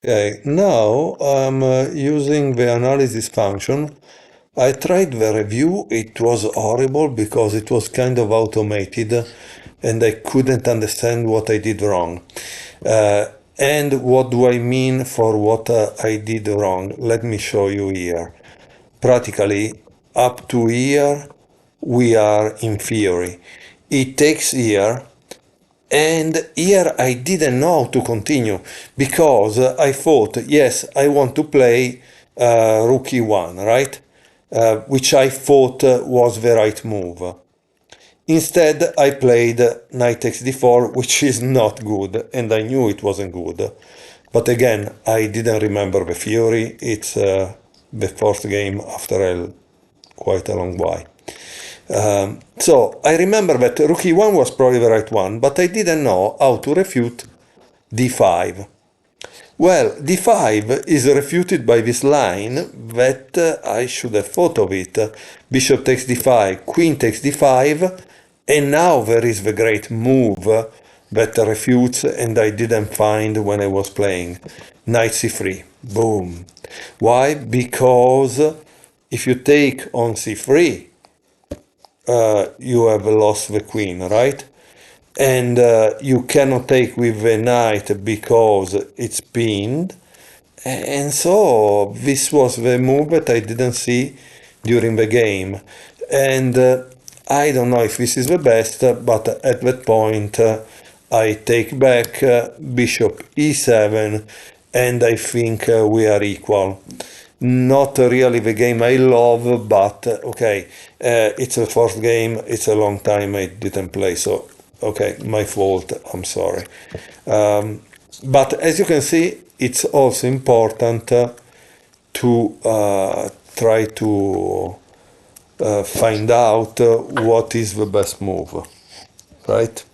Okay, now I'm using the analysis function. I tried the review. It was horrible because it was kind of automated and I couldn't understand what I did wrong. Uh, and what do I mean for what I did wrong? Let me show you here. Practically, up to here, we are in theory. It takes here and here I didn't know how to continue because I thought, yes, I want to play rook e1, right? Which I thought was the right move. Instead, I played knight takes d4, which is not good, and I knew it wasn't good. But again, I didn't remember the theory. It's the fourth game after quite a long while. So I remember that rook e1 was probably the right one, but I didn't know how to refute d5. Well, d5 is refuted by this line that I should have thought of it. Bishop takes d5, queen takes d5, and now there is the great move that refutes and I didn't find when I was playing. Knight c3. Boom. Why? Because if you take on c3, you have lost the queen, right? And you cannot take with the knight because it's pinned. And so this was the move that I didn't see during the game. And I don't know if this is the best, but at that point I take back bishop e7 and I think we are equal. Not really the game I love, but okay, it's a fourth game. It's a long time I didn't play, so okay, my fault. I'm sorry. But as you can see, it's also important to try to find out what is the best move, right?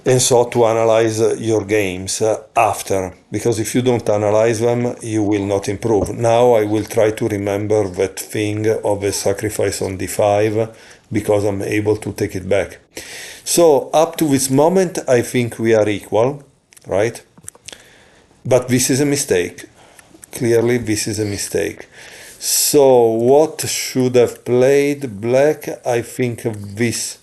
And so to analyze your games after, because if you don't analyze them, you will not improve. Now I will try to remember that thing of a sacrifice on d5 because I'm able to take it back. So up to this moment, I think we are equal, right? But this is a mistake. Clearly, this is a mistake. So what should have played black? I think this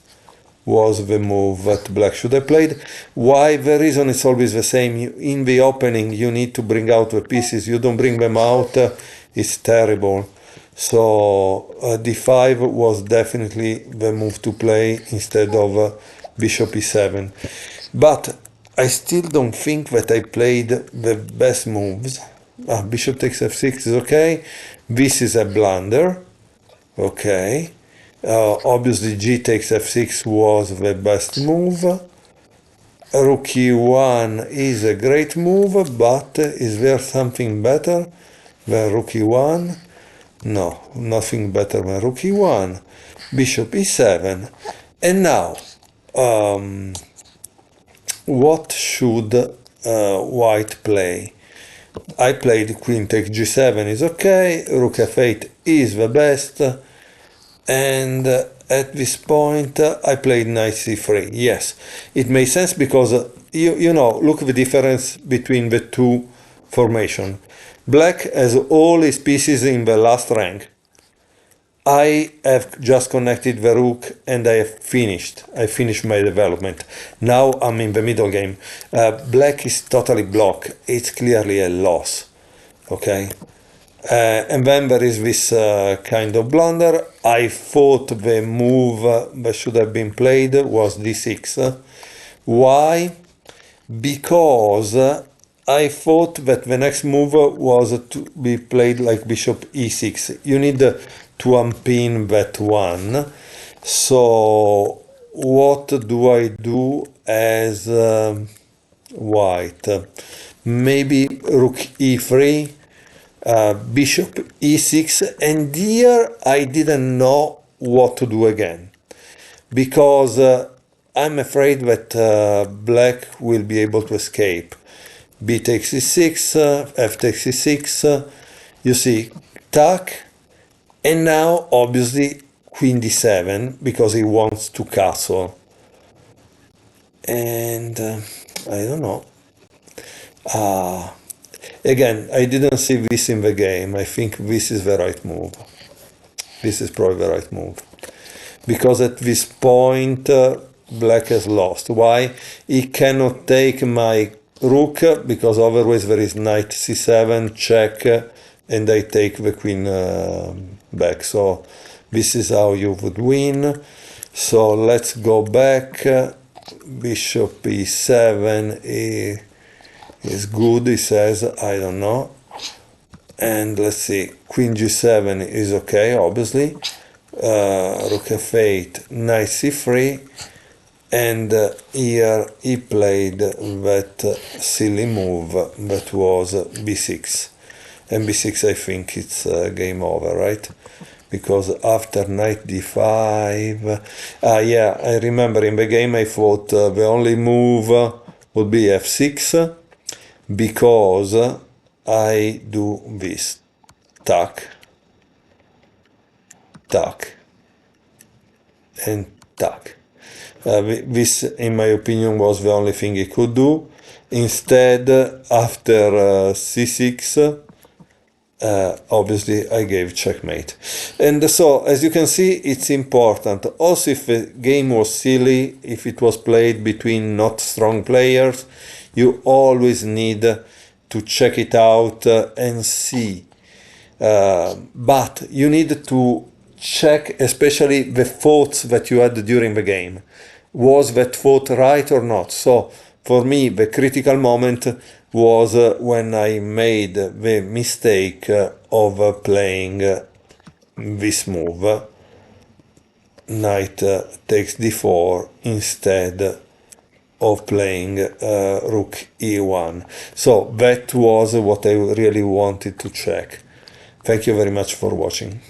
was the move that black should have played. Why? The reason is always the same. In the opening, you need to bring out the pieces. You don't bring them out, it's terrible. So d5 was definitely the move to play instead of bishop e7. But I still don't think that I played the best moves. Bishop takes f6 is okay. This is a blunder. Okay. Obviously, g takes f6 was the best move. Rook e1 is a great move, but is there something better than rook e1? No, nothing better than rook e1. Bishop e7. And now, what should white play? I played queen takes g7 is okay, rook f8 is the best, and at this point I played knight c3. Yes, it makes sense because you know, look at the difference between the two formation. Black has all his pieces in the last rank. I have just connected the rook and I have finished. I finished my development. Now I'm in the middle game. Black is totally blocked. It's clearly a loss. Okay. And then there is this kind of blunder. I thought the move that should have been played was d6. Why? Because I thought that the next move was to be played like bishop e6. You need to unpin that one. So what do I do as white? Maybe rook e3, bishop e6, and here I didn't know what to do again because I'm afraid that black will be able to escape. B takes e6, f takes e6, you see, tuck, and now obviously queen d7 because he wants to castle. And I don't know. Again, I didn't see this in the game. I think this is the right move. This is probably the right move. Because at this point, black has lost. Why? He cannot take my rook, because otherwise there is knight c7, check, and I take the queen back. So this is how you would win. So let's go back. Bishop e7 is good, he says. I don't know. And let's see, queen g7 is okay, obviously. Rook f8, knight c3, and here he played that silly move that was b6. And b6, I think it's game over, right? Because after knight d5, yeah, I remember in the game I thought the only move would be f6, because I do this, tuck, tuck, and tuck. This, in my opinion, was the only thing he could do. Instead, after c6, obviously I gave checkmate. And so, as you can see, it's important. Also, if the game was silly, if it was played between not strong players, you always need to check it out and see. But you need to check especially the thoughts that you had during the game. Was that thought right or not? So for me, the critical moment was when I made the mistake of playing this move, knight takes d4, instead of playing rook e1. So that was what I really wanted to check. Thank you very much for watching.